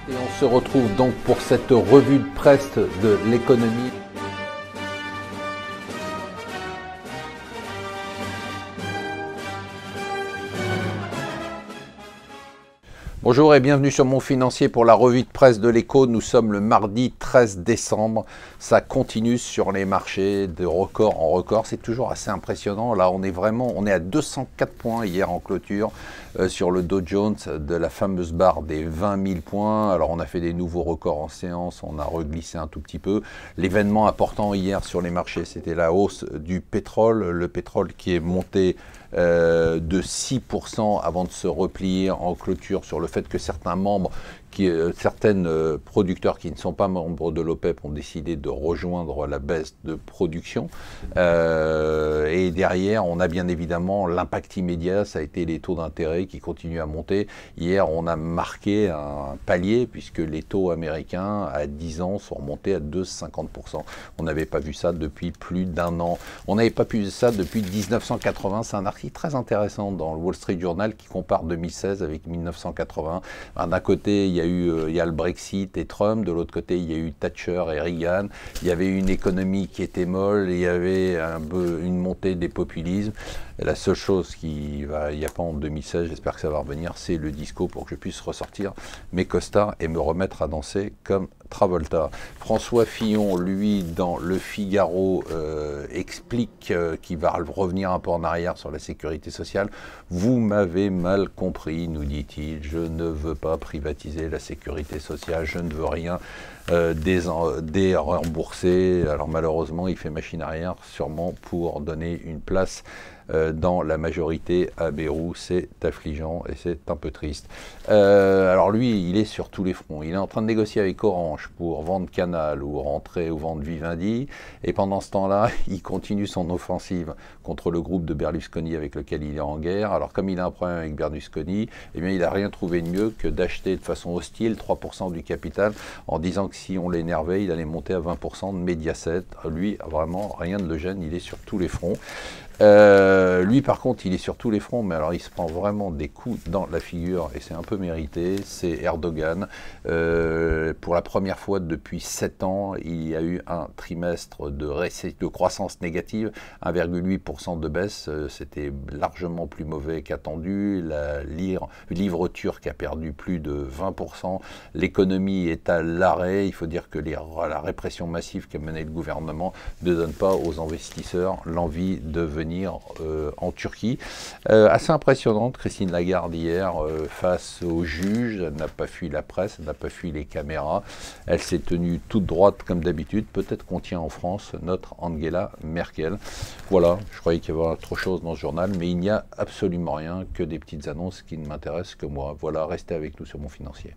Et on se retrouve donc pour cette revue de presse de l'économie. Bonjour et bienvenue sur Mon Financier pour la revue de presse de l'Écho. Nous sommes le mardi 13 décembre. Ça continue sur les marchés de record en record. C'est toujours assez impressionnant. Là, on est à 204 points hier en clôture sur le Dow Jones de la fameuse barre des 20 000 points. Alors, on a fait des nouveaux records en séance. On a reglissé un tout petit peu. L'événement important hier sur les marchés, c'était la hausse du pétrole. Le pétrole qui est monté de 6% avant de se replier en clôture sur le fait que certains membres, certains producteurs qui ne sont pas membres de l'OPEP ont décidé de rejoindre la baisse de production. Et derrière, on a bien évidemment l'impact immédiat, ça a été les taux d'intérêt qui continuent à monter. Hier, on a marqué un palier puisque les taux américains à 10 ans sont remontés à 2,50%. On n'avait pas vu ça depuis plus d'un an. On n'avait pas vu ça depuis 1980. C'est un article très intéressant dans le Wall Street Journal qui compare 2016 avec 1980. D'un côté, il y a le Brexit et Trump. De l'autre côté, il y a eu Thatcher et Reagan. Il y avait une économie qui était molle et il y avait une montée des populismes. Et la seule chose il n'y a pas en 2016, j'espère que ça va revenir, c'est le disco pour que je puisse ressortir mes costards et me remettre à danser comme Travolta. François Fillon, lui, dans Le Figaro, explique qu'il va revenir un peu en arrière sur la sécurité sociale. Vous m'avez mal compris, nous dit-il. Je ne veux pas privatiser la sécurité sociale. Je ne veux rien dérembourser. Alors malheureusement, il fait machine arrière, sûrement pour donner une place dans la majorité à Bayrou. C'est affligeant et c'est un peu triste. Alors lui, il est sur tous les fronts. Il est en train de négocier avec Orange pour vendre Canal ou rentrer ou vendre Vivendi. Et pendant ce temps-là, il continue son offensive contre le groupe de Berlusconi avec lequel il est en guerre. Alors comme il a un problème avec Berlusconi, eh bien, il n'a rien trouvé de mieux que d'acheter de façon hostile 3% du capital en disant que si on l'énervait, il allait monter à 20% de Mediaset. Lui, vraiment, rien ne le gêne, il est sur tous les fronts. Lui par contre il est sur tous les fronts, mais alors il se prend vraiment des coups dans la figure et c'est un peu mérité. C'est Erdogan. Pour la première fois depuis 7 ans, il y a eu un trimestre de croissance négative, 1,8% de baisse. C'était largement plus mauvais qu'attendu. La livre turque a perdu plus de 20%. L'économie est à l'arrêt. Il faut dire que la répression massive qu'a menée le gouvernement ne donne pas aux investisseurs l'envie de venir en Turquie. Assez impressionnante, Christine Lagarde hier face aux juges, elle n'a pas fui la presse, elle n'a pas fui les caméras, elle s'est tenue toute droite comme d'habitude. Peut-être qu'on tient en France notre Angela Merkel. Voilà, je croyais qu'il y avait autre chose dans ce journal, mais il n'y a absolument rien, que des petites annonces qui ne m'intéressent que moi. Voilà, restez avec nous sur Mon Financier.